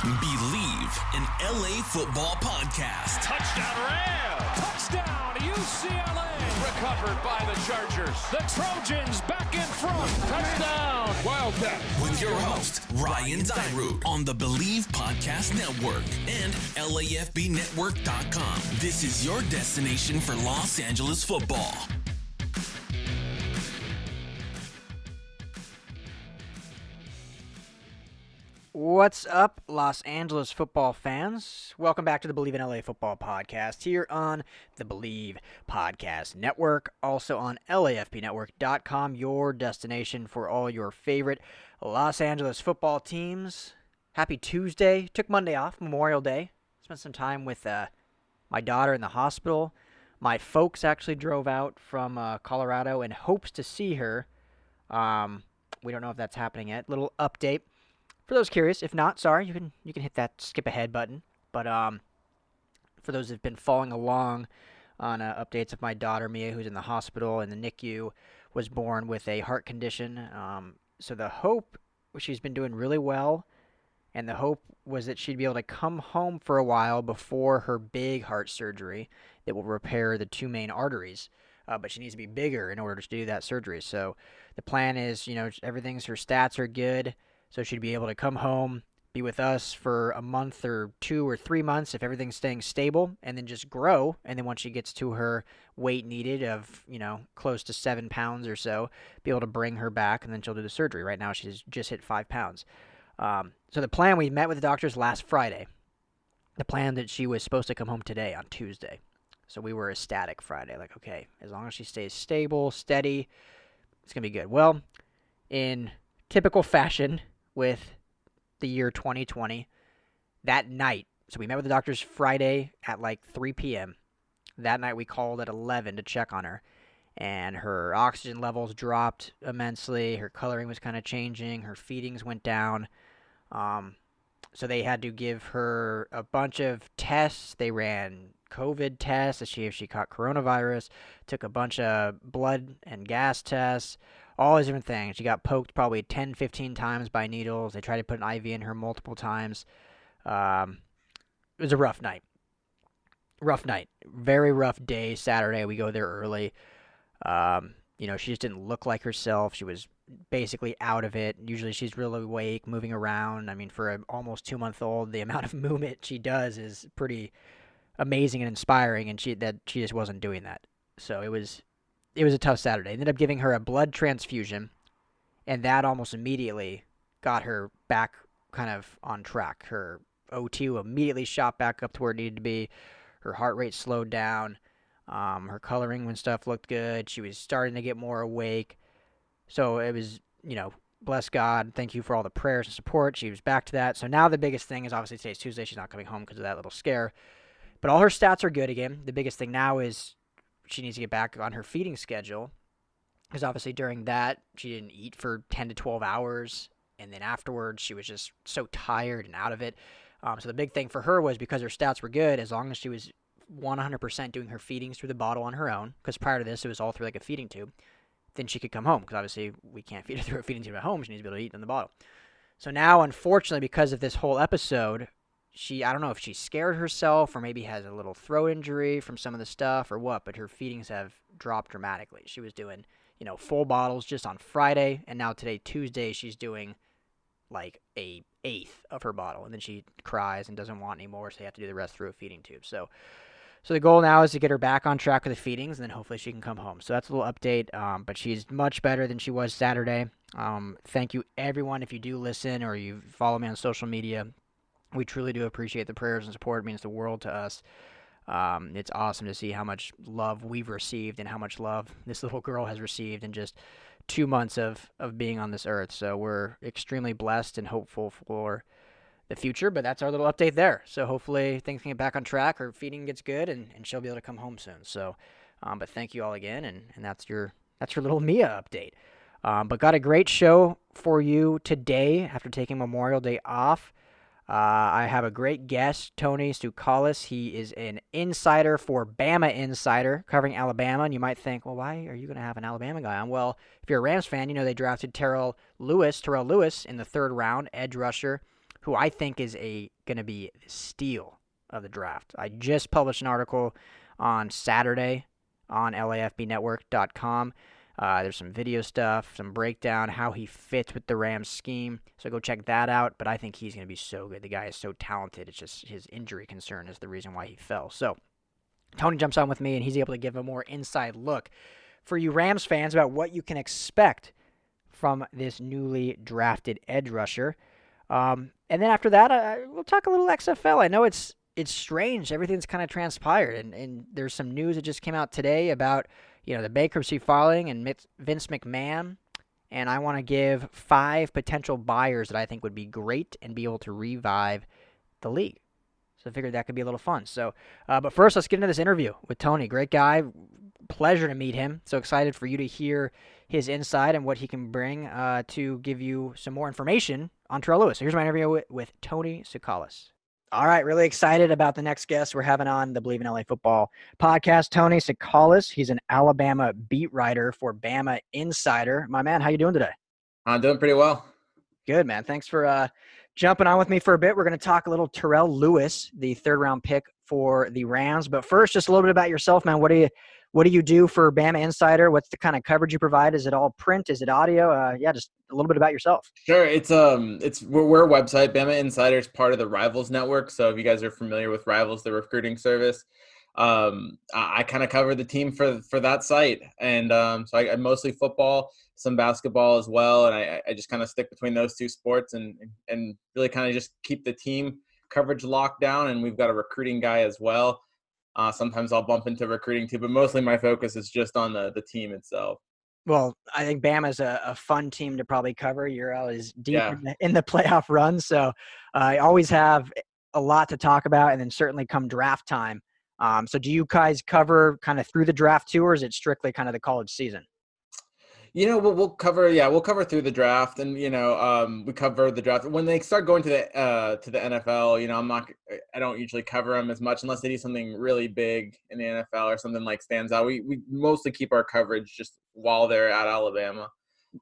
Bleav in LA Football podcast. Touchdown Rams! Touchdown UCLA! Recovered by the Chargers. The Trojans back in front. Touchdown Wildcat. With your host, Ryan Dyrud, on the Bleav Podcast Network and LAFBnetwork.com. This is your destination for Los Angeles football. What's up, Los Angeles football fans? Welcome back to the Bleav In LA Football podcast here on the Bleav Podcast Network, also on LAFBnetwork.com, your destination for all your favorite Los Angeles football teams. Happy Tuesday. Took Monday off, Memorial Day. Spent some time with my daughter in the hospital. My folks actually drove out from Colorado in hopes to see her. We don't know if that's happening yet. Little update. For those curious, if not, sorry, you can hit that skip ahead button. But for those who've been following along on updates of my daughter Mia, who's in the hospital and the NICU, was born with a heart condition. So the hope, she's been doing really well, and the hope was that she'd be able to come home for a while before her big heart surgery that will repair the two main arteries. But she needs to be bigger in order to do that surgery. So the plan is, her stats are good. So she'd be able to come home, be with us for a month or 2 or 3 months if everything's staying stable, and then just grow. And then once she gets to her weight needed of, close to 7 pounds or so, be able to bring her back, and then she'll do the surgery. Right now she's just hit 5 pounds. So the plan, we met with the doctors last Friday. The plan that she was supposed to come home today on Tuesday. So we were ecstatic Friday. Like, okay, as long as she stays stable, steady, it's going to be good. Well, in typical fashion, with the year 2020, that night, so we met with the doctors Friday at like 3 p.m. That night we called at 11 to check on her, and her oxygen levels dropped immensely, her coloring was kind of changing, her feedings went down, so they had to give her a bunch of tests. They ran COVID tests to see if she caught coronavirus, took a bunch of blood and gas tests, all these different things. She got poked probably 10, 15 times by needles. They tried to put an IV in her multiple times. It was a rough night. Very rough day. Saturday, we go there early. She just didn't look like herself. She was basically out of it. Usually she's really awake, moving around. I mean, for an almost 2-month-old, the amount of movement she does is pretty amazing and inspiring, and she just wasn't doing that. So it was a tough Saturday. Ended up giving her a blood transfusion, and that almost immediately got her back kind of on track. Her O2 immediately shot back up to where it needed to be. Her heart rate slowed down. Her coloring and stuff looked good. She was starting to get more awake. So it was, bless God. Thank you for all the prayers and support. She was back to that. So now the biggest thing is obviously today's Tuesday. She's not coming home because of that little scare. But all her stats are good again. The biggest thing now is she needs to get back on her feeding schedule, because obviously during that she didn't eat for 10 to 12 hours, and then afterwards she was just so tired and out of it. So the big thing for her was, because her stats were good, as long as she was 100% doing her feedings through the bottle on her own, because prior to this it was all through like a feeding tube, then she could come home, because obviously we can't feed her through a feeding tube at home. She needs to be able to eat in the bottle. So now, unfortunately, because of this whole episode, I don't know if she scared herself or maybe has a little throat injury from some of the stuff or what, but her feedings have dropped dramatically. She was doing, full bottles just on Friday, and now today, Tuesday, she's doing like a eighth of her bottle, and then she cries and doesn't want any more, so they have to do the rest through a feeding tube. So the goal now is to get her back on track with the feedings, and then hopefully she can come home. So that's a little update, but she's much better than she was Saturday. Thank you, everyone, if you do listen or you follow me on social media. We truly do appreciate the prayers and support. It means the world to us. It's awesome to see how much love we've received and how much love this little girl has received in just 2 months of being on this earth. So we're extremely blessed and hopeful for the future, but that's our little update there. So hopefully things can get back on track, her feeding gets good, and she'll be able to come home soon. So, but thank you all again, and that's your little Mia update. But got a great show for you today after taking Memorial Day off. I have a great guest, Tony Tsoukalas. He is an insider for BamaInsider, covering Alabama. And you might think, well, why are you going to have an Alabama guy on? Well, if you're a Rams fan, they drafted Terrell Lewis in the 3rd round, edge rusher, who I think is going to be the steal of the draft. I just published an article on Saturday on LAFBnetwork.com. There's some video stuff, some breakdown, how he fits with the Rams scheme. So go check that out. But I think he's going to be so good. The guy is so talented. It's just his injury concern is the reason why he fell. So Tony jumps on with me, and he's able to give a more inside look for you Rams fans about what you can expect from this newly drafted edge rusher. And then after that, we'll talk a little XFL. I know it's strange. Everything's kind of transpired, and there's some news that just came out today about the bankruptcy filing and Vince McMahon. And I want to give 5 potential buyers that I think would be great and be able to revive the league. So I figured that could be a little fun. So, but first, let's get into this interview with Tony. Great guy. Pleasure to meet him. So excited for you to hear his insight and what he can bring to give you some more information on Terrell Lewis. So here's my interview with Tony Tsoukalas. All right, really excited about the next guest we're having on the Bleav In LA Football podcast, Tony Tsoukalas. He's an Alabama beat writer for BamaInsider. My man, how you doing today? I'm doing pretty well. Good, man. Thanks for jumping on with me for a bit. We're going to talk a little Terrell Lewis, the third-round pick for the Rams. But first, just a little bit about yourself, man. What do you do for BamaInsider? What's the kind of coverage you provide? Is it all print? Is it audio? Just a little bit about yourself. Sure. We're a website. BamaInsider is part of the Rivals network. So if you guys are familiar with Rivals, the recruiting service, I kind of cover the team for that site. And so I mostly football, some basketball as well. And I just kind of stick between those two sports and really kind of just keep the team coverage locked down. And we've got a recruiting guy as well. Sometimes I'll bump into recruiting too, but mostly my focus is just on the team itself. Well, I think Bama's a fun team to probably cover. You're always deep in the playoff run, so I always have a lot to talk about, and then certainly come draft time. So do you guys cover kind of through the draft too, or is it strictly kind of the college season? We'll cover through the draft, and we cover the draft when they start going to the NFL. I don't usually cover them as much unless they do something really big in the NFL or something like stands out. We mostly keep our coverage just while they're at Alabama,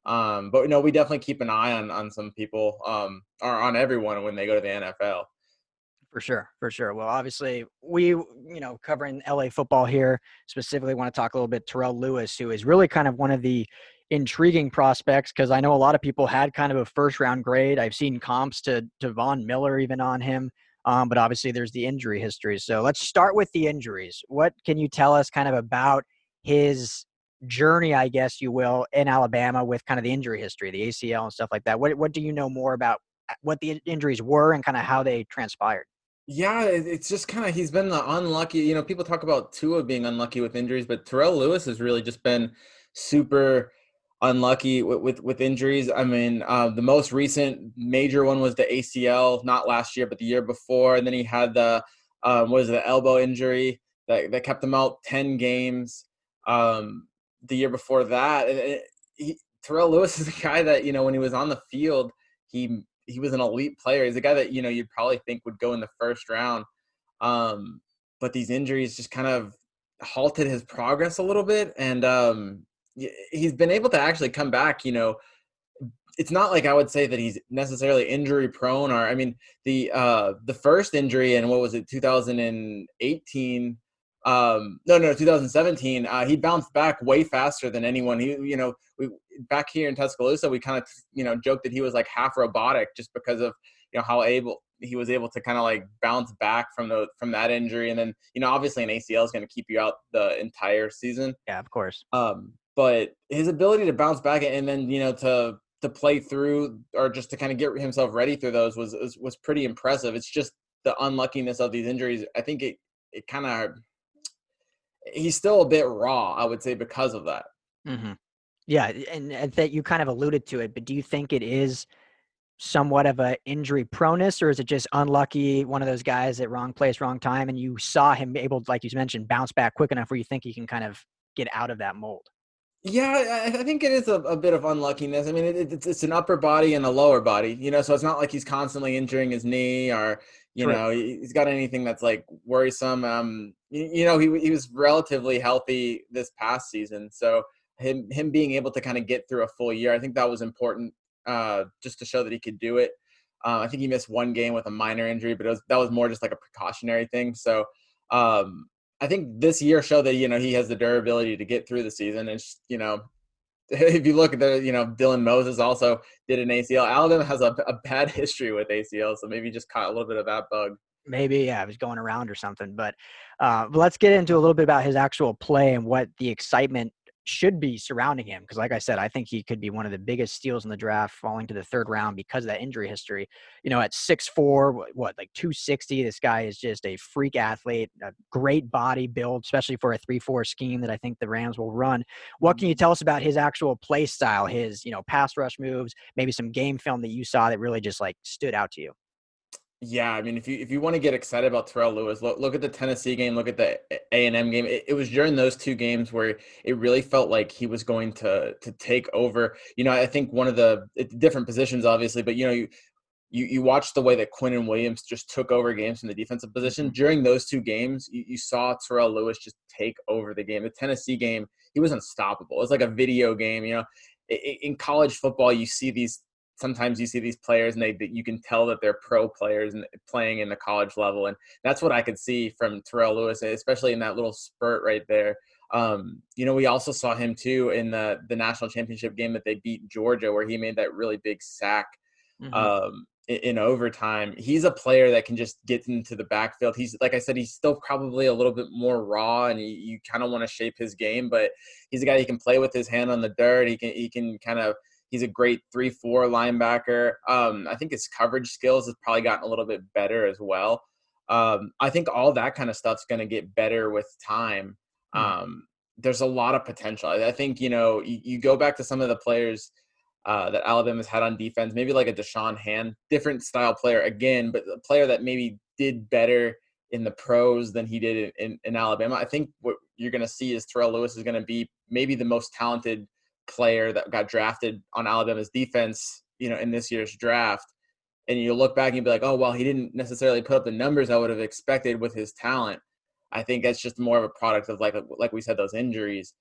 but we definitely keep an eye on some people, or on everyone when they go to the NFL. For sure. Well, obviously, we, covering LA football here, specifically want to talk a little bit Terrell Lewis, who is really kind of one of the intriguing prospects, because I know a lot of people had kind of a first-round grade. I've seen comps to Von Miller even on him, but obviously there's the injury history. So let's start with the injuries. What can you tell us kind of about his journey, I guess you will, in Alabama with kind of the injury history, the ACL and stuff like that? What do you know more about what the injuries were and kind of how they transpired? Yeah, it's just kind of, he's been the unlucky, people talk about Tua being unlucky with injuries, but Terrell Lewis has really just been super unlucky with injuries. I mean, the most recent major one was the ACL, not last year, but the year before. And then he had the elbow injury that kept him out 10 games. The year before that, Terrell Lewis is a guy that, when he was on the field, he was an elite player. He's a guy that, you'd probably think would go in the first round. But these injuries just kind of halted his progress a little bit. And he's been able to actually come back. It's not like I would say that he's necessarily injury prone, or, I mean, the first injury in, 2018, 2017, he bounced back way faster than anyone. We back here in Tuscaloosa, we kind of, joked that he was like half robotic just because of, how he was able to kind of like bounce back from that injury. And then, obviously an ACL is going to keep you out the entire season. Yeah, of course. But his ability to bounce back and then, to play through, or just to kind of get himself ready through those was pretty impressive. It's just the unluckiness of these injuries. I think it kind of, he's still a bit raw, I would say, because of that. Mm-hmm. Yeah, and that you kind of alluded to it, but do you think it is somewhat of a injury proneness, or is it just unlucky, one of those guys at wrong place, wrong time, and you saw him able, like you mentioned, bounce back quick enough where you think he can kind of get out of that mold? Yeah, I think it is a bit of unluckiness. I mean, it's an upper body and a lower body, so it's not like he's constantly injuring his knee, or, he's got anything that's like worrisome. He was relatively healthy this past season. So him being able to kind of get through a full year, I think that was important, just to show that he could do it. I think he missed one game with a minor injury, but that was more just like a precautionary thing. So I think this year showed that, he has the durability to get through the season. And, if you look at Dylan Moses also did an ACL. Alabama has a bad history with ACL, so maybe he just caught a little bit of that bug. Maybe, yeah, it was going around or something. But let's get into a little bit about his actual play and what the excitement should be surrounding him. Because like I said, I think he could be one of the biggest steals in the draft, falling to the third round because of that injury history. At 6'4", like 260, this guy is just a freak athlete, a great body build, especially for a 3-4 scheme that I think the Rams will run. What can you tell us about his actual play style, his, pass rush moves, maybe some game film that you saw that really just like stood out to you? Yeah, I mean, if you want to get excited about Terrell Lewis, look at the Tennessee game, look at the A&M game. It was during those two games where it really felt like he was going to take over. I think one of the different positions, obviously, but you watch the way that Quinnen Williams just took over games from the defensive position. During those two games, you saw Terrell Lewis just take over the game. The Tennessee game, he was unstoppable. It was like a video game. In college football, sometimes you see these players and you can tell that they're pro players and playing in the college level. And that's what I could see from Terrell Lewis, especially in that little spurt right there. We also saw him too in the national championship game that they beat Georgia, where he made that really big sack in overtime. He's a player that can just get into the backfield. He's, like I said, he's still probably a little bit more raw, and you kind of want to shape his game, but he's a guy who can play with his hand on the dirt. He can kind of, he's a great 3-4 linebacker. I think his coverage skills has probably gotten a little bit better as well. I think all that kind of stuff's going to get better with time. There's a lot of potential. I think, you go back to some of the players that Alabama's had on defense, maybe like a Deshaun Hand, different style player again, but a player that maybe did better in the pros than he did in Alabama. I think what you're going to see is Terrell Lewis is going to be maybe the most talented player that got drafted on Alabama's defense, in this year's draft. And you look back and you'd be like, oh, well, he didn't necessarily put up the numbers I would have expected with his talent. I think that's just more of a product of, like we said, those injuries.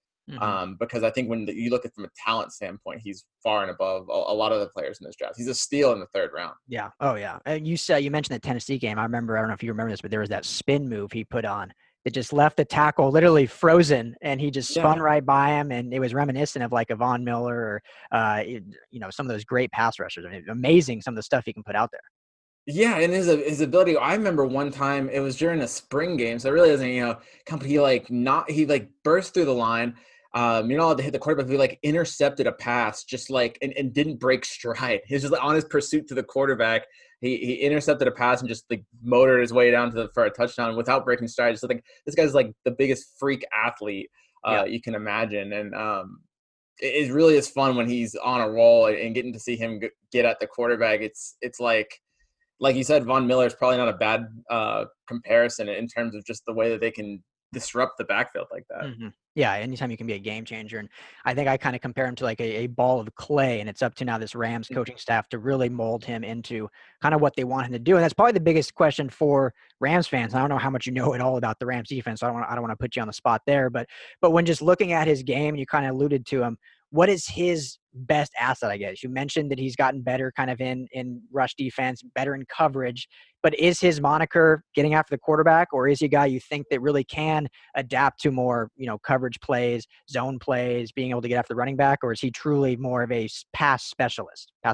Because I think when you look at it from a talent standpoint, he's far and above a lot of the players in this draft. He's a steal in the third round. Yeah. Oh, yeah. And you mentioned the Tennessee game. I don't know if you remember this, but there was that spin move he put on that just left the tackle literally frozen, and he just spun right by him. And it was reminiscent of like a Von Miller or, some of those great pass rushers. I mean, amazing some of the stuff he can put out there. Yeah, and his ability. I remember one time it was during a spring game, so it really isn't company. He burst through the line. You're not allowed to hit the quarterback. He intercepted a pass, just and didn't break stride. He was just on his pursuit to the quarterback. He intercepted a pass and just motored his way down for a touchdown without breaking stride. Just this guy's the biggest freak athlete you can imagine, and it really is fun when he's on a roll and getting to see him get at the quarterback. It's like you said, Von Miller is probably not a bad comparison in terms of just the way that they can disrupt the backfield like that. Yeah, anytime you can be a game changer. And I think I kind of compare him to a ball of clay, and it's up to now this Rams coaching staff to really mold him into kind of what they want him to do. And that's probably the biggest question for Rams fans. I don't know how much you know at all about the Rams defense, so I don't want to put you on the spot there. But when just looking at his game, you kind of alluded to him, what is his best asset, I guess? You mentioned that he's gotten better kind of in rush defense, better in coverage, but is his moniker getting after the quarterback, or is he a guy you think that really can adapt to more, coverage plays, zone plays, being able to get after the running back, or is he truly more of a pass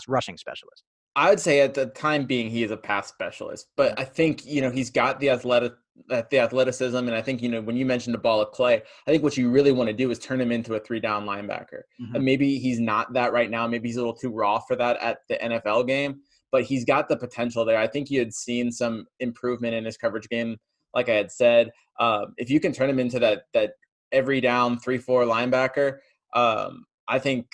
rushing specialist? I would say at the time being, he is a pass specialist, but I think, he's got the athleticism. And I think, when you mentioned the ball of clay, I think what you really want to do is turn him into a 3-down linebacker. And maybe he's not that right now. Maybe he's a little too raw for that at the NFL game, but he's got the potential there. I think you had seen some improvement in his coverage game. Like I had said, if you can turn him into that every down 3-4 linebacker, I think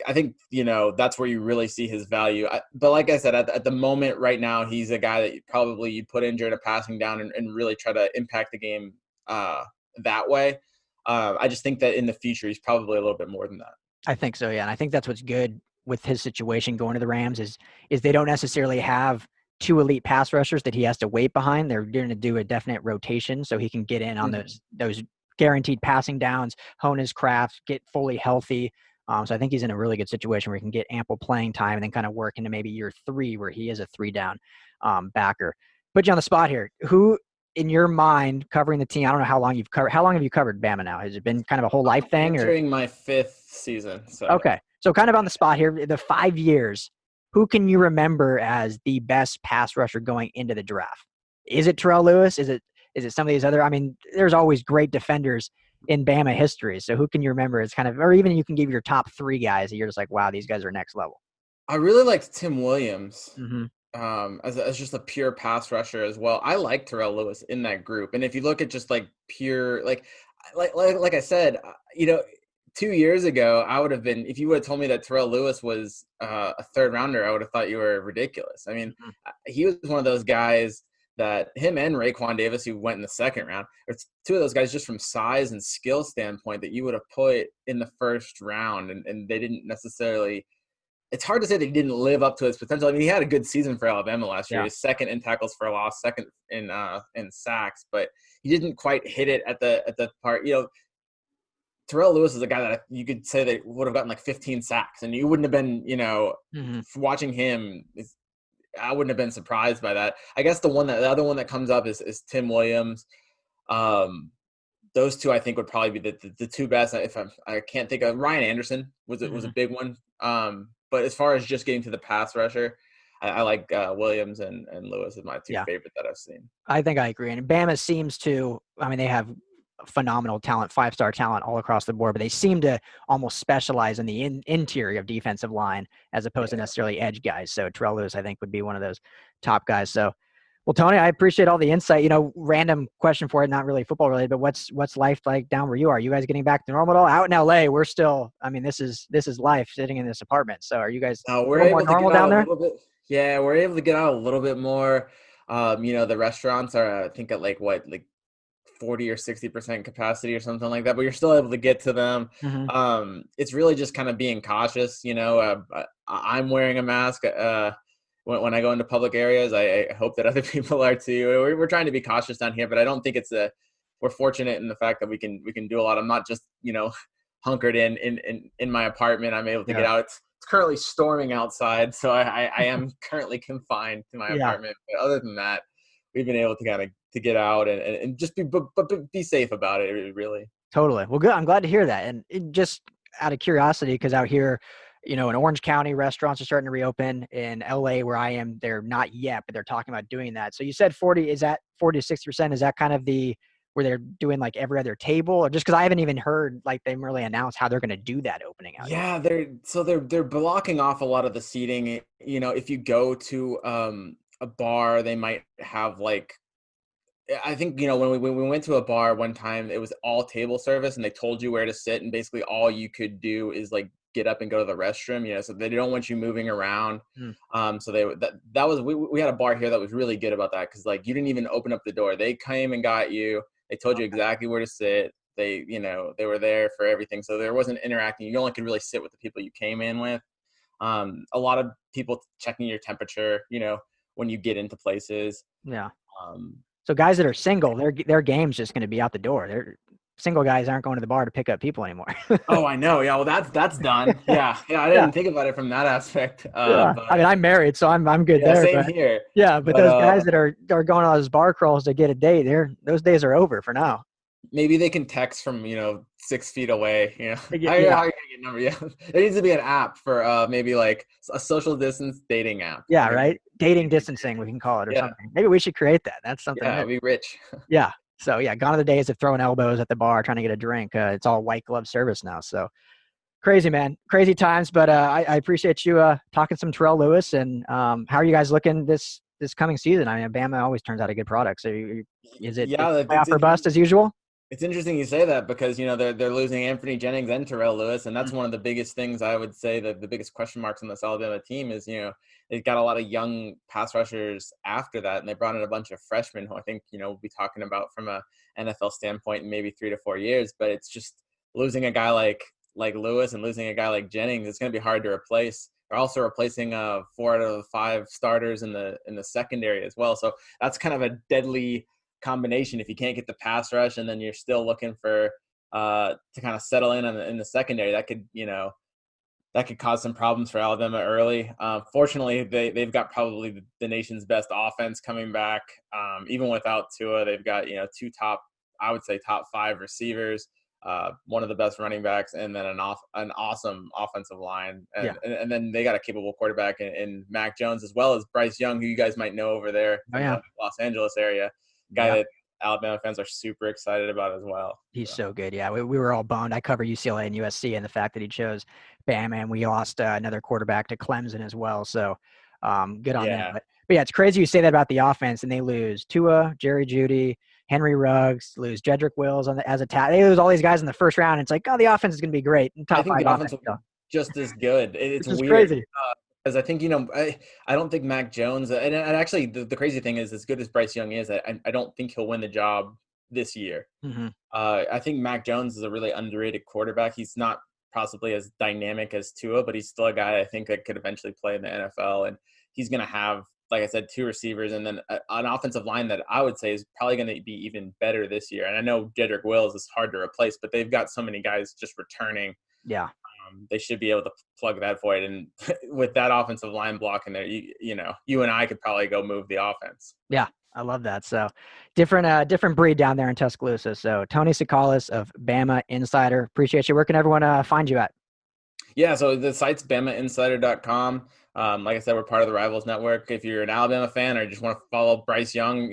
that's where you really see his value. But like I said, at the moment right now, he's a guy that you'd put in during a passing down and really try to impact the game that way. I just think that in the future, he's probably a little bit more than that. I think so, yeah. And I think that's what's good with his situation going to the Rams is they don't necessarily have two elite pass rushers that he has to wait behind. They're going to do a definite rotation so he can get in on those guaranteed passing downs, hone his craft, get fully healthy. So I think he's in a really good situation where he can get ample playing time and then kind of work into maybe year 3 where he is a 3-down backer. Put you on the spot here. Who, in your mind, covering the team? I don't know how long you've covered. How long have you covered Bama now? Has it been kind of a whole life thing? Entering my 5th season. So okay, so kind of on the spot here. The 5 years. Who can you remember as the best pass rusher going into the draft? Is it Terrell Lewis? Is it some of these other? I mean, there's always great defenders in Bama history. So who can you remember as kind of, or even you can give your top 3 guys that you're just like, wow, these guys are next level. I really liked Tim Williams. Mm-hmm. As just a pure pass rusher as well. I like Terrell Lewis in that group. And if you look at just like pure, like I said, 2 years ago, I would have been, if you would have told me that Terrell Lewis was a 3rd rounder, I would have thought you were ridiculous. I mean, he was one of those guys that him and Raekwon Davis, who went in the 2nd round, it's 2 of those guys just from size and skill standpoint that you would have put in the 1st round, and they didn't necessarily. It's hard to say that he didn't live up to his potential. I mean, he had a good season for Alabama last year. He was 2nd in tackles for loss, 2nd in sacks, but he didn't quite hit it at the part. Terrell Lewis is a guy that you could say that would have gotten like 15 sacks, and you wouldn't have been, watching him. I wouldn't have been surprised by that. I guess the other one that comes up is Tim Williams. Those 2 I think would probably be the 2 best. I can't think of Ryan Anderson was a big one. But as far as just getting to the pass rusher, I like Williams and Lewis as my 2 favorite that I've seen. I think I agree. And Bama seems to, I mean, they have phenomenal talent, 5-star talent all across the board, but they seem to almost specialize in the interior of defensive line as opposed to necessarily edge guys. So Terrell Lewis, I think, would be one of those top guys. So, well, Tony, I appreciate all the insight. Random question for it, not really football related, but what's life like down where you are? You guys getting back to normal at all? Out in LA, we're still, I mean, this is life sitting in this apartment. So are you guys we're able more to normal get out down there? A little bit. Yeah, we're able to get out a little bit more. The restaurants are, I think, at like 40 or 60% capacity or something like that, but you're still able to get to them. Mm-hmm. It's really just kind of being cautious. I'm wearing a mask when I go into public areas. I hope that other people are too. We're trying to be cautious down here, but I don't think we're fortunate in the fact that we can do a lot. I'm not just, hunkered in my apartment. I'm able to get out. It's currently storming outside, so I am currently confined to my apartment. But other than that, we've been able to kind of to get out and just be safe about it, really. Totally. Well, good. I'm glad to hear that. And just out of curiosity, because out here, in Orange County, restaurants are starting to reopen. In LA, where I am, they're not yet, but they're talking about doing that. So you said 40, is that 40 to 60%? Is that kind of where they're doing like every other table, or just because I haven't even heard like they really announced how they're going to do that opening out? Yeah, they're blocking off a lot of the seating. If you go to a bar, they might have I think, when we went to a bar one time, it was all table service and they told you where to sit. And basically all you could do is get up and go to the restroom, so they don't want you moving around. So we had a bar here that was really good about that. Cause you didn't even open up the door. They came and got you. They told you exactly where to sit. They were there for everything. So there wasn't interacting. You only could really sit with the people you came in with. A lot of people checking your temperature, when you get into places. Yeah. So guys that are single, their game's just going to be out the door. They're single guys aren't going to the bar to pick up people anymore. Oh, I know. Yeah. Well, that's done. Yeah. I didn't think about it from that aspect. But, I mean, I'm married, so I'm good there. Same here. Yeah. But those guys that are going on those bar crawls to get a date, those days are over for now. Maybe they can text from 6 feet away. How are you gonna get number? Yeah, there needs to be an app for maybe a social distance dating app. Yeah, right. Dating distancing, we can call it, or something. Maybe we should create that. That's something. Yeah, be rich. Yeah. So gone are the days of throwing elbows at the bar trying to get a drink. It's all white glove service now. So crazy, man, crazy times. But I appreciate you talking some Terrell Lewis. And how are you guys looking this coming season? I mean, Bama always turns out a good product. So is it playoff or bust as usual? It's interesting you say that because, they're losing Anthony Jennings and Terrell Lewis. And that's one of the biggest things I would say that the biggest question marks on this Alabama team is, they've got a lot of young pass rushers after that. And they brought in a bunch of freshmen who I think, we'll be talking about from a NFL standpoint in maybe 3 to 4 years. But it's just losing a guy like Lewis and losing a guy like Jennings, it's going to be hard to replace. They're also replacing 4 out of the 5 starters in the secondary as well. So that's kind of a deadly combination if you can't get the pass rush and then you're still looking for to kind of settle in the secondary. That could that could cause some problems for Alabama early. Fortunately, they've got probably the nation's best offense coming back. Even without Tua, they've got, two top 5 receivers, one of the best running backs, and then an awesome offensive line. And then they got a capable quarterback in Mac Jones, as well as Bryce Young, who you guys might know over there in the Los Angeles area, guy that Alabama fans are super excited about as well. He's so good. Yeah, we were all bummed. I cover UCLA and USC, and the fact that he chose Bama, and we lost another quarterback to Clemson as well. So good on them. But yeah, it's crazy you say that about the offense, and they lose Tua, Jerry Jeudy, Henry Ruggs, lose Jedrick Wills as a they lose all these guys in the first round. It's like, oh, the offense is going to be great. I think the offense will be just as good. It's weird. Crazy. Because I think, I don't think Mac Jones, and actually the crazy thing is, as good as Bryce Young is, I don't think he'll win the job this year. Mm-hmm. I think Mac Jones is a really underrated quarterback. He's not possibly as dynamic as Tua, but he's still a guy I think that could eventually play in the NFL. And he's going to have, like I said, 2 receivers and then an offensive line that I would say is probably going to be even better this year. And I know Jedrick Wills is hard to replace, but they've got so many guys just returning. Yeah. They should be able to plug that void. And with that offensive line block in there, you and I could probably go move the offense. Yeah, I love that. So different breed down there in Tuscaloosa. So Tony Tsoukalas of BamaInsider. Appreciate you. Where can everyone find you at? Yeah, so the site's BamaInsider.com. Like I said, we're part of the Rivals Network. If you're an Alabama fan or just want to follow Bryce Young,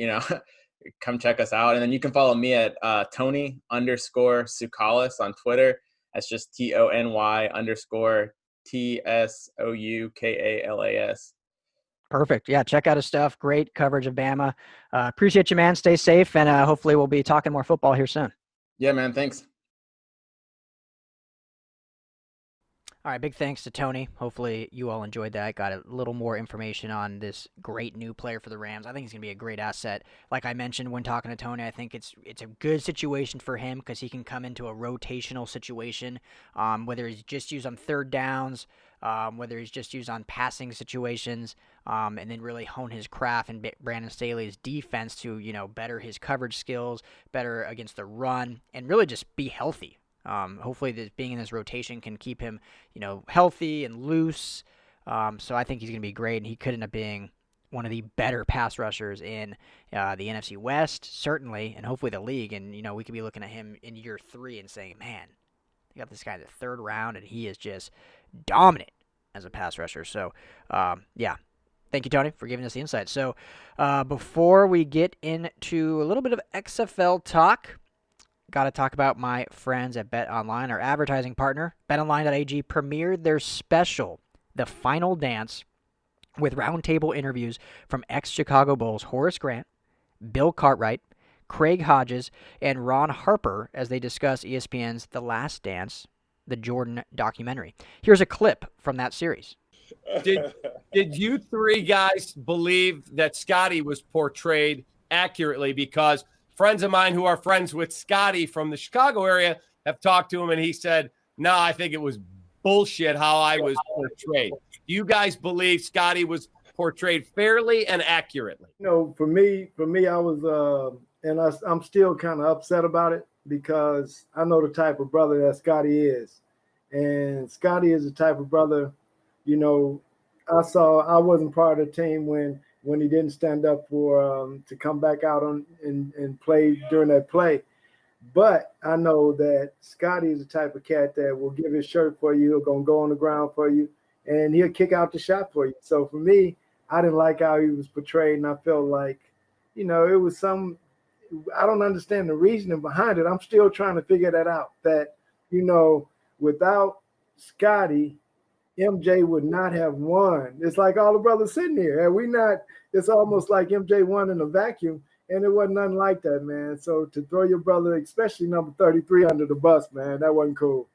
come check us out. And then you can follow me at Tony_Tsoukalas on Twitter. That's just TONY_TSOUKALAS. Perfect. Yeah, check out his stuff. Great coverage of Bama. Appreciate you, man. Stay safe, and hopefully we'll be talking more football here soon. Yeah, man. Thanks. All right, big thanks to Tony. Hopefully you all enjoyed that. Got a little more information on this great new player for the Rams. I think he's going to be a great asset. Like I mentioned when talking to Tony, I think it's a good situation for him because he can come into a rotational situation, whether he's just used on third downs, whether he's just used on passing situations, and then really hone his craft and Brandon Staley's defense to, better his coverage skills, better against the run, and really just be healthy. Hopefully being in this rotation can keep him, healthy and loose. So I think he's going to be great, and he could end up being one of the better pass rushers in the NFC West, certainly, and hopefully the league. And, we could be looking at him in year 3 and saying, man, they got this guy in the 3rd round, and he is just dominant as a pass rusher. So, yeah. Thank you, Tony, for giving us the insight. So before we get into a little bit of XFL talk, got to talk about my friends at BetOnline, our advertising partner. BetOnline.ag premiered their special, The Final Dance, with roundtable interviews from ex-Chicago Bulls Horace Grant, Bill Cartwright, Craig Hodges, and Ron Harper as they discuss ESPN's The Last Dance, the Jordan documentary. Here's a clip from that series. Did you 3 guys believe that Scotty was portrayed accurately? Because friends of mine who are friends with Scotty from the Chicago area have talked to him, and he said, no, I think it was bullshit how I was portrayed. Do you guys believe Scotty was portrayed fairly and accurately? For me, I was, and I'm still kind of upset about it because I know the type of brother that Scotty is. And Scotty is the type of brother, I wasn't part of the team when he didn't stand up for to come back out and play during that play. But I know that Scotty is the type of cat that will give his shirt for you, he'll go on the ground for you, and he'll kick out the shot for you. So for me, I didn't like how he was portrayed, and I felt like, it was I don't understand the reasoning behind it. I'm still trying to figure that out, that, without Scotty, MJ would not have won. It's like all the brothers sitting here. It's almost like MJ won in a vacuum, and it wasn't nothing like that, man. So to throw your brother, especially number 33, under the bus, man, that wasn't cool.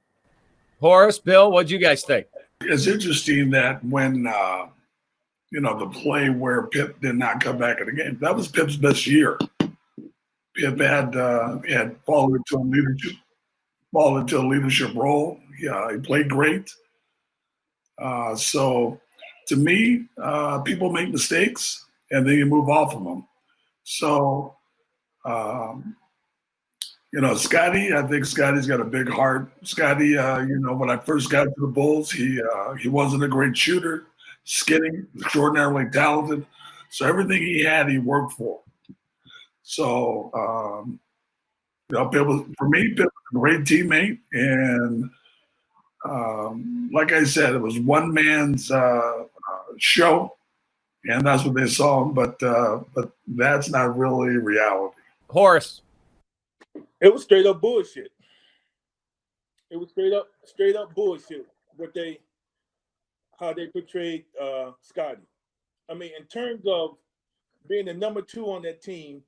Horace, Bill, what'd you guys think? It's interesting that when, the play where Pip did not come back in the game, that was Pip's best year. Pip had fallen into a leadership role. Yeah, he played great. So to me, people make mistakes and then you move off of them. So Scotty, I think Scotty's got a big heart. Scotty, when I first got to the Bulls, he wasn't a great shooter, skinny, extraordinarily talented. So everything he had, he worked for. So, Bill was a great teammate. And like I said, it was one man's show, and that's what they saw. But that's not really reality. Horace. It was straight up bullshit. It was straight up bullshit how they portrayed Scotty. I mean, in terms of being the number 2 on that team,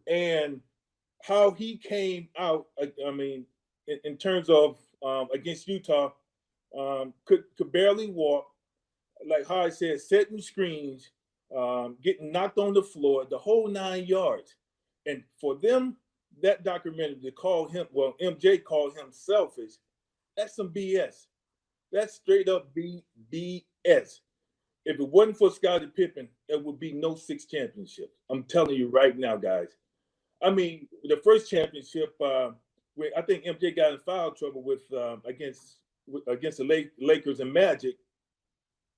and how he came out. I mean, in terms of against Utah, could barely walk. Like how I said, setting screens, getting knocked on the floor, the whole 9 yards. And for them, that documentary to call him, MJ called him selfish. That's some BS. That's straight up BS. If it wasn't for Scottie Pippen, there would be no 6 championships. I'm telling you right now, guys. I mean, the first championship, where I think MJ got in foul trouble with against the Lakers and Magic.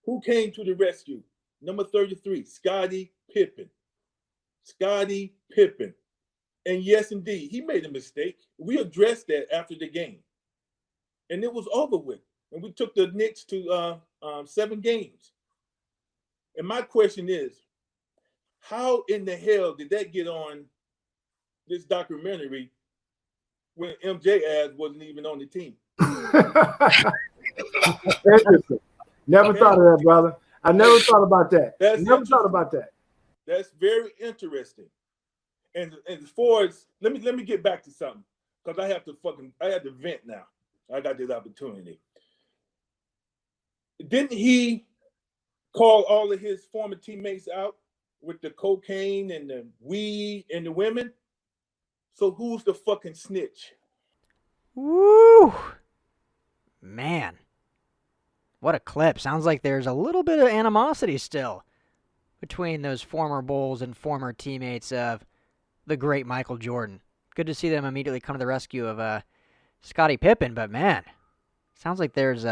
Who came to the rescue? Number 33, Scottie Pippen. Scottie Pippen. And yes, indeed, he made a mistake. We addressed that after the game. And it was over with. And we took the Knicks to 7 games. And my question is, how in the hell did that get on this documentary when MJ ass wasn't even on the team? Interesting. Never thought of that, brother. I never thought about that. Never thought about that. That's very interesting. And as far as let me get back to something, because I have to vent now. I got this opportunity. Didn't he call all of his former teammates out with the cocaine and the weed and the women? So who's the fucking snitch? Woo! Man. What a clip. Sounds like there's a little bit of animosity still between those former Bulls and former teammates of the great Michael Jordan. Good to see them immediately come to the rescue of Scottie Pippen, but man, sounds like there's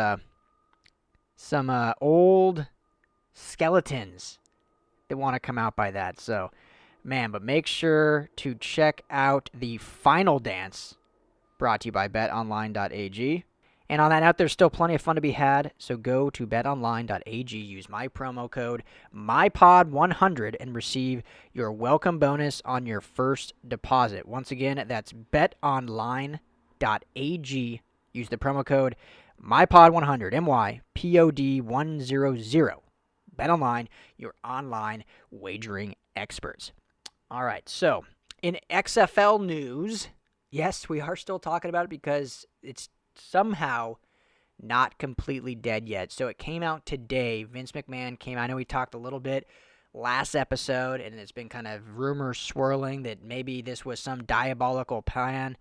some old skeletons that want to come out by that. So, man, but make sure to check out the Final Dance, brought to you by betonline.ag. And on that note, there's still plenty of fun to be had, so go to betonline.ag, use my promo code MyPod100, and receive your welcome bonus on your first deposit. Once again, that's betonline.ag. Use the promo code MyPod100, MyPod100. BetOnline, your online wagering experts. All right, so in XFL news, yes, we are still talking about it because it's somehow not completely dead yet. So it came out today. Vince McMahon came. I know we talked a little bit last episode, and it's been kind of rumors swirling that maybe this was some diabolical plan.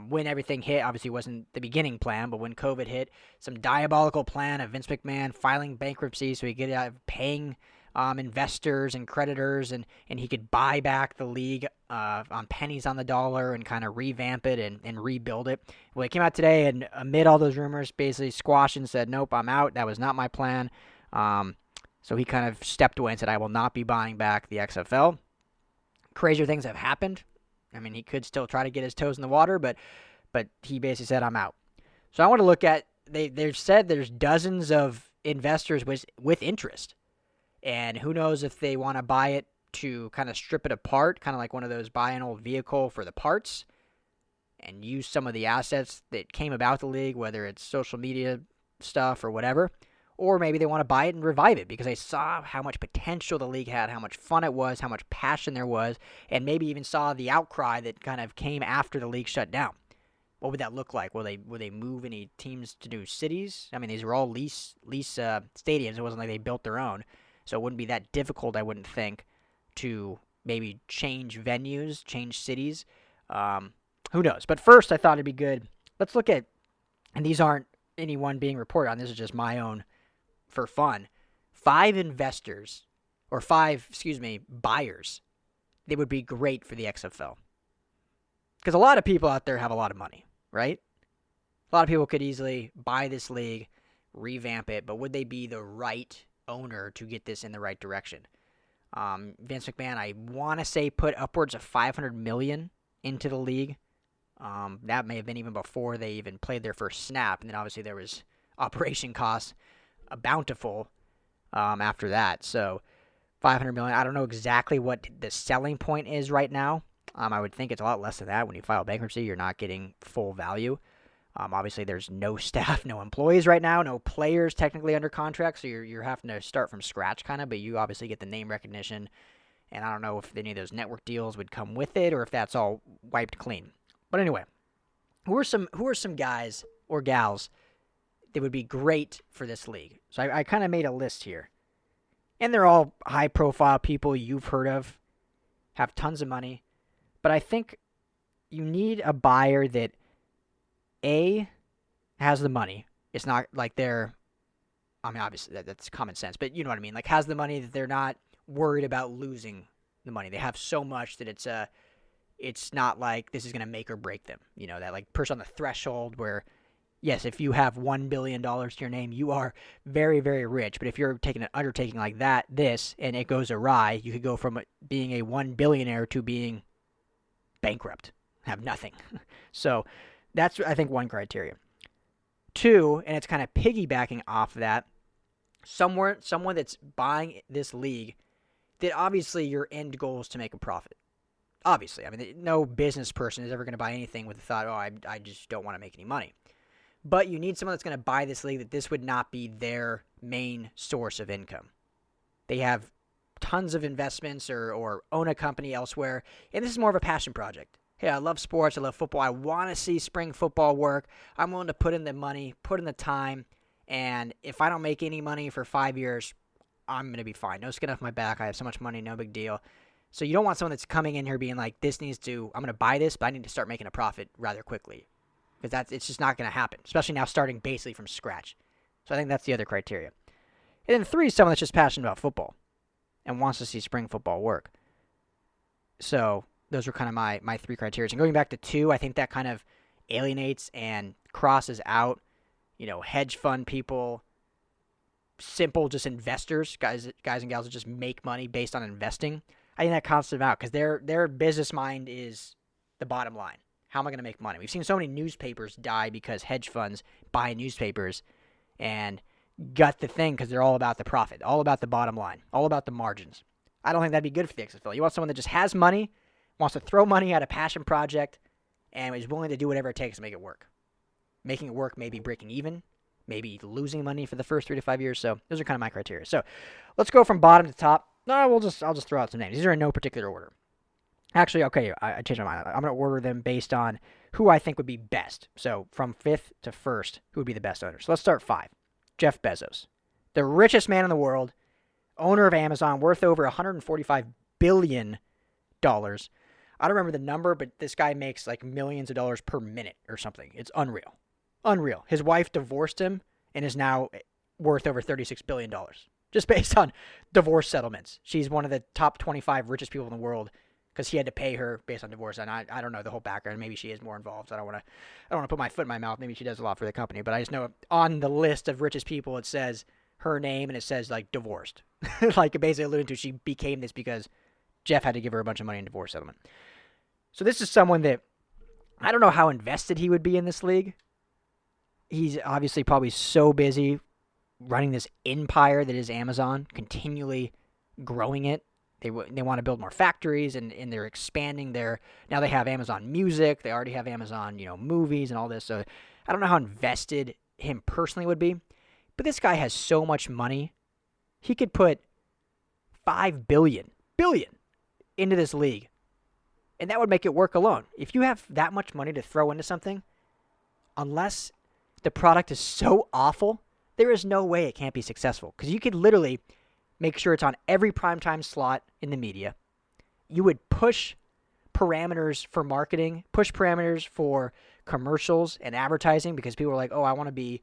When everything hit, obviously it wasn't the beginning plan, but when COVID hit, some diabolical plan of Vince McMahon filing bankruptcy so he could get out of paying investors and creditors, and he could buy back the league on pennies on the dollar and kind of revamp it and rebuild it. Well, it came out today, and amid all those rumors, basically squashed and said, nope, I'm out. That was not my plan. So he kind of stepped away and said, I will not be buying back the XFL. Crazier things have happened. I mean, he could still try to get his toes in the water, but he basically said, I'm out. So I want to look at, they've said there's dozens of investors with interest. And who knows if they want to buy it to kind of strip it apart, kind of like one of those buy an old vehicle for the parts, and use some of the assets that came about the league, whether it's social media stuff or whatever. Or maybe they want to buy it and revive it because they saw how much potential the league had, how much fun it was, how much passion there was, and maybe even saw the outcry that kind of came after the league shut down. What would that look like? Will they move any teams to new cities? I mean, these are all lease stadiums. It wasn't like they built their own. So it wouldn't be that difficult, I wouldn't think, to maybe change venues, change cities. Who knows? But first, I thought it'd be good. Let's look at, and these aren't anyone being reported on. This is just my own for fun. 5 buyers that would be great for the XFL. Because a lot of people out there have a lot of money, right? A lot of people could easily buy this league, revamp it, but would they be the right owner to get this in the right direction? Vince McMahon, I want to say, put upwards of $500 million into the league. That may have been even before they even played their first snap, and then obviously there was operation costs, bountiful after that. So $500 million. I don't know exactly what the selling point is right now. I would think it's a lot less than that. When you file bankruptcy, you're not getting full value. Obviously, there's no staff, no employees right now, no players technically under contract, so you're having to start from scratch kind of, but you obviously get the name recognition, and I don't know if any of those network deals would come with it or if that's all wiped clean. But anyway, who are some guys or gals that would be great for this league? So I kind of made a list here, and they're all high-profile people you've heard of, have tons of money, but I think you need a buyer that has the money. It's not like obviously that's common sense, but you know what I mean? Like, has the money that they're not worried about losing the money. They have so much that it's not like this is going to make or break them. You know, that like person on the threshold where, yes, if you have $1 billion to your name, you are very, very rich. But if you're taking an undertaking like this, and it goes awry, you could go from being a $1 billionaire to being bankrupt, have nothing. So that's, I think, one criteria. Two, and it's kind of piggybacking off of that, someone that's buying this league that obviously your end goal is to make a profit. Obviously. I mean, no business person is ever going to buy anything with the thought, I just don't want to make any money. But you need someone that's going to buy this league that this would not be their main source of income. They have tons of investments or own a company elsewhere, and this is more of a passion project. Hey, I love sports, I love football, I want to see spring football work, I'm willing to put in the money, put in the time, and if I don't make any money for 5 years, I'm going to be fine. No skin off my back, I have so much money, no big deal. So you don't want someone that's coming in here being like, I'm going to buy this, but I need to start making a profit rather quickly. Because it's just not going to happen, especially now starting basically from scratch. So I think that's the other criteria. And then 3 is someone that's just passionate about football and wants to see spring football work. So those are kind of my 3 criteria. And going back to 2, I think that kind of alienates and crosses out, hedge fund people, simple just investors, guys and gals that just make money based on investing. I think that counts them out because their business mind is the bottom line. How am I going to make money? We've seen so many newspapers die because hedge funds buy newspapers and gut the thing because they're all about the profit, all about the bottom line, all about the margins. I don't think that'd be good for the XFL. You want someone that just has money, wants to throw money at a passion project, and is willing to do whatever it takes to make it work. Making it work, maybe breaking even, maybe losing money for the first 3 to 5 years. So those are kind of my criteria. So let's go from bottom to top. No, I'll just throw out some names. These are in no particular order. Actually, okay, I changed my mind. I'm going to order them based on who I think would be best. So from 5th to 1st, who would be the best owner? So let's start 5. Jeff Bezos, the richest man in the world, owner of Amazon, worth over $145 billion. I don't remember the number, but this guy makes like millions of dollars per minute or something. It's unreal. Unreal. His wife divorced him and is now worth over $36 billion. Just based on divorce settlements. She's one of the top 25 richest people in the world because he had to pay her based on divorce. And I don't know the whole background. Maybe she is more involved. I don't want to put my foot in my mouth. Maybe she does a lot for the company. But I just know on the list of richest people, it says her name and it says like divorced. Like basically alluding to she became this because Jeff had to give her a bunch of money in divorce settlement. So this is someone that I don't know how invested he would be in this league. He's obviously probably so busy running this empire that is Amazon, continually growing it. They want to build more factories, and they're expanding now they have Amazon Music. They already have Amazon, movies and all this. So I don't know how invested him personally would be. But this guy has so much money. He could put $5 billion into this league, and that would make it work alone. If you have that much money to throw into something, unless the product is so awful, there is no way it can't be successful. Because you could literally make sure it's on every primetime slot in the media. You would push parameters for marketing, push parameters for commercials and advertising because people are like, oh, I want to be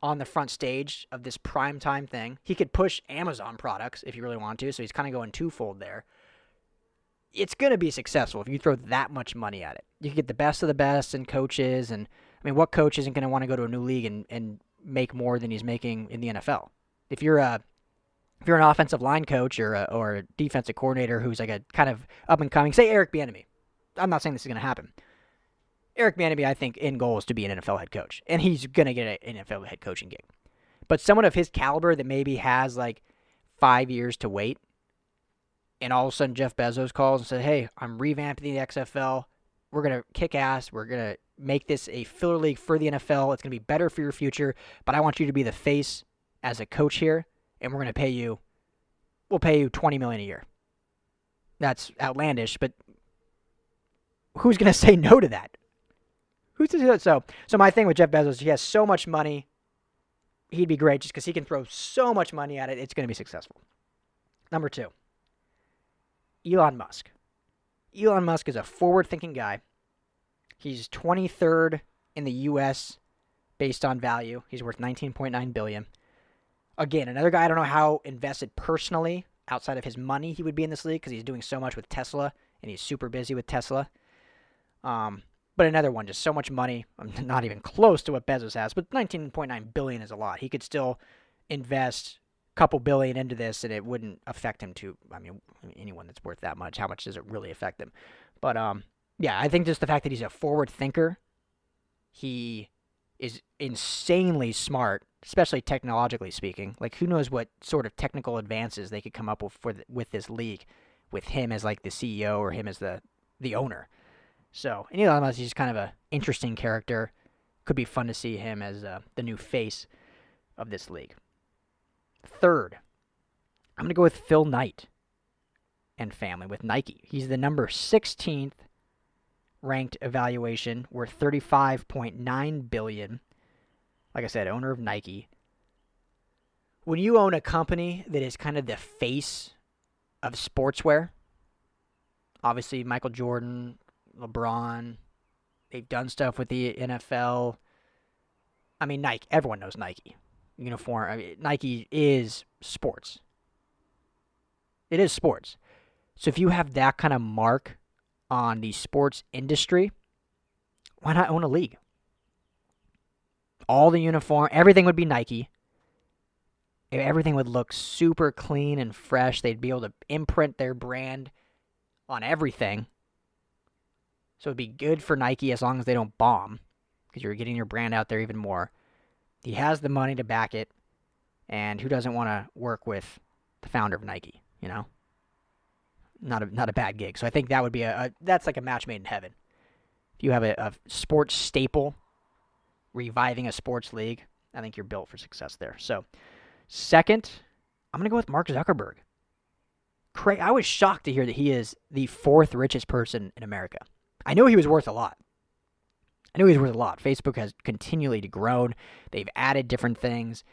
on the front stage of this primetime thing. He could push Amazon products if you really want to, so he's kind of going twofold there. it's going to be successful if you throw that much money at it. You can get the best of the best and coaches. And, I mean, what coach isn't going to want to go to a new league and make more than he's making in the NFL? If you're an offensive line coach or a defensive coordinator who's like a kind of up-and-coming, say Eric Bieniemy. I'm not saying this is going to happen. Eric Bieniemy, I think, end goal is to be an NFL head coach, and he's going to get an NFL head coaching gig. But someone of his caliber that maybe has like 5 years to wait, and all of a sudden Jeff Bezos calls and says, hey, I'm revamping the XFL. We're going to kick ass. We're going to make this a filler league for the NFL. It's going to be better for your future, but I want you to be the face as a coach here, and we're going to pay you, we'll pay you $20 million a year. That's outlandish, but who's going to say no to that? Who's to do that? So my thing with Jeff Bezos, he has so much money. He'd be great just because he can throw so much money at it. It's going to be successful. Number 2, Elon Musk. Elon Musk is a forward-thinking guy. He's 23rd in the U.S. based on value. He's worth $19.9 billion. Again, another guy I don't know how invested personally outside of his money he would be in this league because he's doing so much with Tesla, and he's super busy with Tesla. But another one, just so much money. I'm not even close to what Bezos has, but $19.9 billion is a lot. He could still invest a couple billion into this, and it wouldn't affect him too. I mean, anyone that's worth that much, how much does it really affect him? But, yeah, I think just the fact that he's a forward thinker, he is insanely smart, especially technologically speaking. Like, who knows what sort of technical advances they could come up with this league, with him as, like, the CEO or him as the owner. So, and Elon Musk is just kind of an interesting character. Could be fun to see him as the new face of this league. Third, I'm going to go with Phil Knight and family with Nike. He's the number 16th ranked evaluation, worth $35.9 billion. Like I said, owner of Nike. When you own a company that is kind of the face of sportswear, obviously Michael Jordan, LeBron, they've done stuff with the NFL. I mean, Nike, everyone knows Nike. Uniform, I mean, Nike is sports. It is sports. So if you have that kind of mark on the sports industry, why not own a league? All the uniform, everything would be Nike. Everything would look super clean and fresh. They'd be able to imprint their brand on everything. So it'd be good for Nike as long as they don't bomb, because you're getting your brand out there even more. He has the money to back it, and who doesn't want to work with the founder of Nike, you know? Not a bad gig. So I think that would be that's like a match made in heaven. If you have a sports staple reviving a sports league, I think you're built for success there. So second, I'm going to go with Mark Zuckerberg. I was shocked to hear that he is the 4th richest person in America. I knew he was worth a lot. Facebook has continually grown. They've added different things.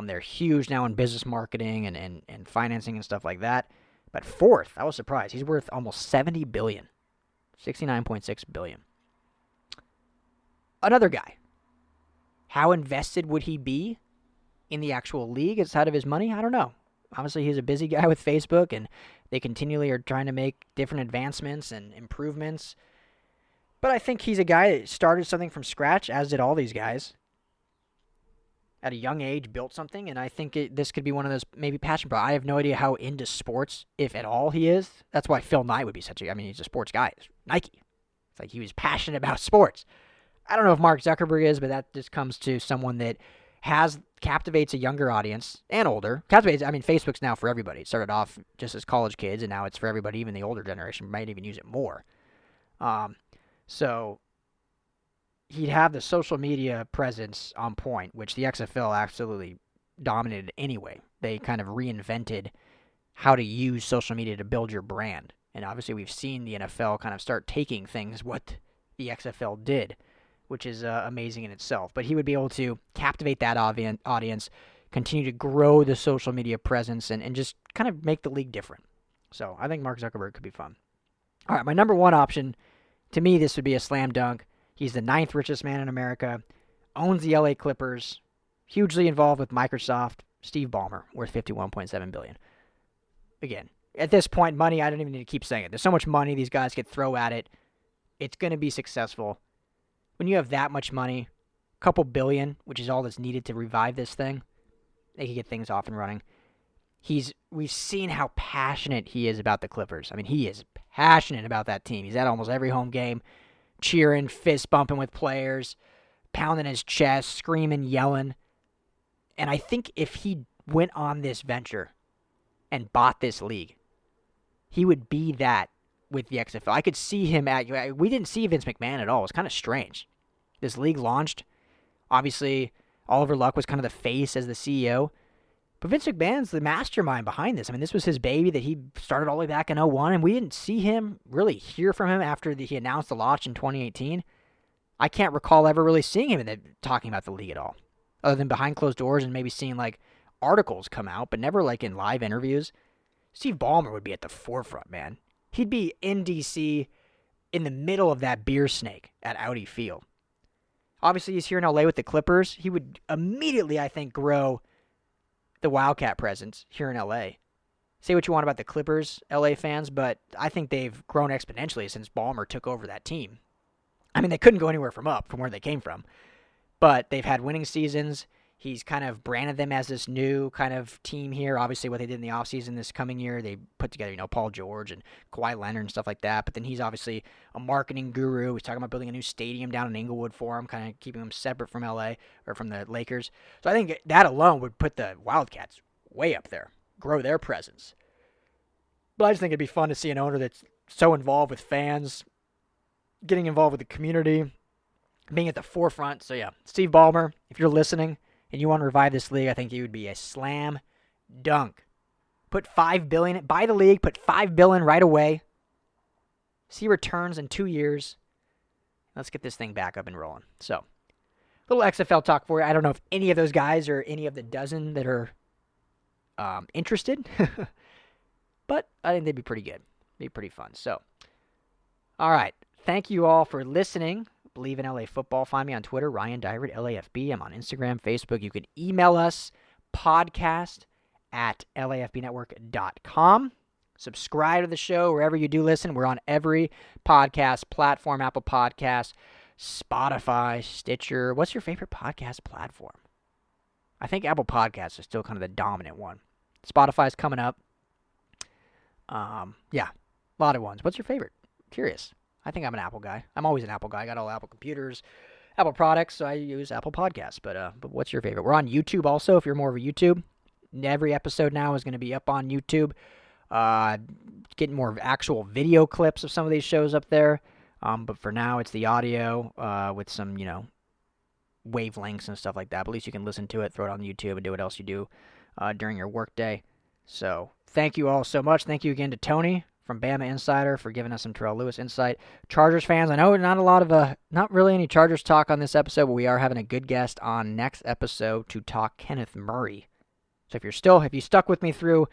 They're huge now in business marketing and financing and stuff like that. But 4th, I was surprised. He's worth almost $70 billion. $69.6 billion. Another guy. How invested would he be in the actual league outside of his money? I don't know. Obviously, he's a busy guy with Facebook, and they continually are trying to make different advancements and improvements. But I think he's a guy that started something from scratch, as did all these guys. At a young age, built something, and I think this could be one of those maybe passion projects. I have no idea how into sports, if at all, he is. That's why Phil Knight would be he's a sports guy. It's Nike. It's like he was passionate about sports. I don't know if Mark Zuckerberg is, but that just comes to someone that captivates a younger audience and older. Facebook's now for everybody. It started off just as college kids, and now it's for everybody, even the older generation might even use it more. So he'd have the social media presence on point, which the XFL absolutely dominated anyway. They kind of reinvented how to use social media to build your brand. And obviously we've seen the NFL kind of start taking things what the XFL did, which is amazing in itself. But he would be able to captivate that audience, continue to grow the social media presence, and just kind of make the league different. So I think Mark Zuckerberg could be fun. All right, my number one option, to me, this would be a slam dunk. He's the 9th richest man in America, owns the LA Clippers, hugely involved with Microsoft, Steve Ballmer, worth $51.7 billion. Again, at this point, money, I don't even need to keep saying it. There's so much money these guys could throw at it. It's going to be successful. When you have that much money, a couple billion, which is all that's needed to revive this thing, they can get things off and running. We've seen how passionate he is about the Clippers. I mean, he is passionate about that team. He's at almost every home game, cheering, fist bumping with players, pounding his chest, screaming, yelling. And I think if he went on this venture and bought this league, he would be that with the XFL. I could see him we didn't see Vince McMahon at all. It was kind of strange. This league launched. Obviously, Oliver Luck was kind of the face as the CEO. But Vince McMahon's the mastermind behind this. I mean, this was his baby that he started all the way back in 2001, and we didn't see him, really hear from him after he announced the launch in 2018. I can't recall ever really seeing him talking about the league at all, other than behind closed doors and maybe seeing, articles come out, but never, in live interviews. Steve Ballmer would be at the forefront, man. He'd be in D.C. in the middle of that beer snake at Audi Field. Obviously, he's here in L.A. with the Clippers. He would immediately, I think, grow the Wildcat presence here in L.A. Say what you want about the Clippers, L.A. fans, but I think they've grown exponentially since Ballmer took over that team. I mean, they couldn't go anywhere from where they came from, but they've had winning seasons. He's kind of branded them as this new kind of team here. Obviously, what they did in the offseason this coming year, they put together, Paul George and Kawhi Leonard and stuff like that. But then he's obviously a marketing guru. He's talking about building a new stadium down in Inglewood for him, kind of keeping them separate from LA or from the Lakers. So I think that alone would put the Wildcats way up there, grow their presence. But I just think it'd be fun to see an owner that's so involved with fans, getting involved with the community, being at the forefront. So yeah, Steve Ballmer, if you're listening, and you want to revive this league, I think you would be a slam dunk. Put $5 billion, buy the league, put $5 billion right away. See returns in 2 years. Let's get this thing back up and rolling. So, little XFL talk for you. I don't know if any of those guys or any of the dozen that are interested, but I think they'd be pretty good. Be pretty fun. So, all right. Thank you all for listening. Bleav in LA Football. Find me on Twitter, Ryan Dyrud, LAFB. I'm on Instagram, Facebook. You can email us, podcast@lafbnetwork.com. Subscribe to the show wherever you do listen. We're on every podcast platform, Apple Podcasts, Spotify, Stitcher. What's your favorite podcast platform? I think Apple Podcasts is still kind of the dominant one. Spotify's coming up. Yeah, a lot of ones. What's your favorite? Curious. I think I'm an Apple guy. I'm always an Apple guy. I got all Apple computers, Apple products, so I use Apple Podcasts. But what's your favorite? We're on YouTube also, if you're more of a YouTube. Every episode now is going to be up on YouTube. Getting more of actual video clips of some of these shows up there. But for now, it's the audio with some, wavelengths and stuff like that. But at least you can listen to it, throw it on YouTube, and do what else you do during your workday. So thank you all so much. Thank you again to Tony from BamaInsider for giving us some Terrell Lewis insight. Chargers fans, I know not really any Chargers talk on this episode, but we are having a good guest on next episode to talk Kenneth Murray. So if you stuck with me through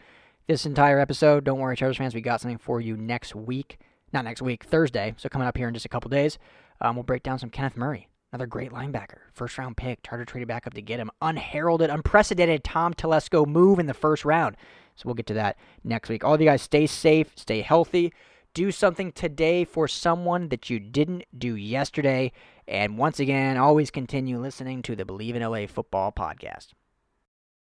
this entire episode, don't worry, Chargers fans, we got something for you Thursday. So coming up here in just a couple days, we'll break down some Kenneth Murray, another great linebacker, first-round pick. Charger traded back up to get him. Unheralded, unprecedented Tom Telesco move in the first round. So we'll get to that next week. All of you guys, stay safe, stay healthy. Do something today for someone that you didn't do yesterday. And once again, always continue listening to the Bleav in LA Football podcast.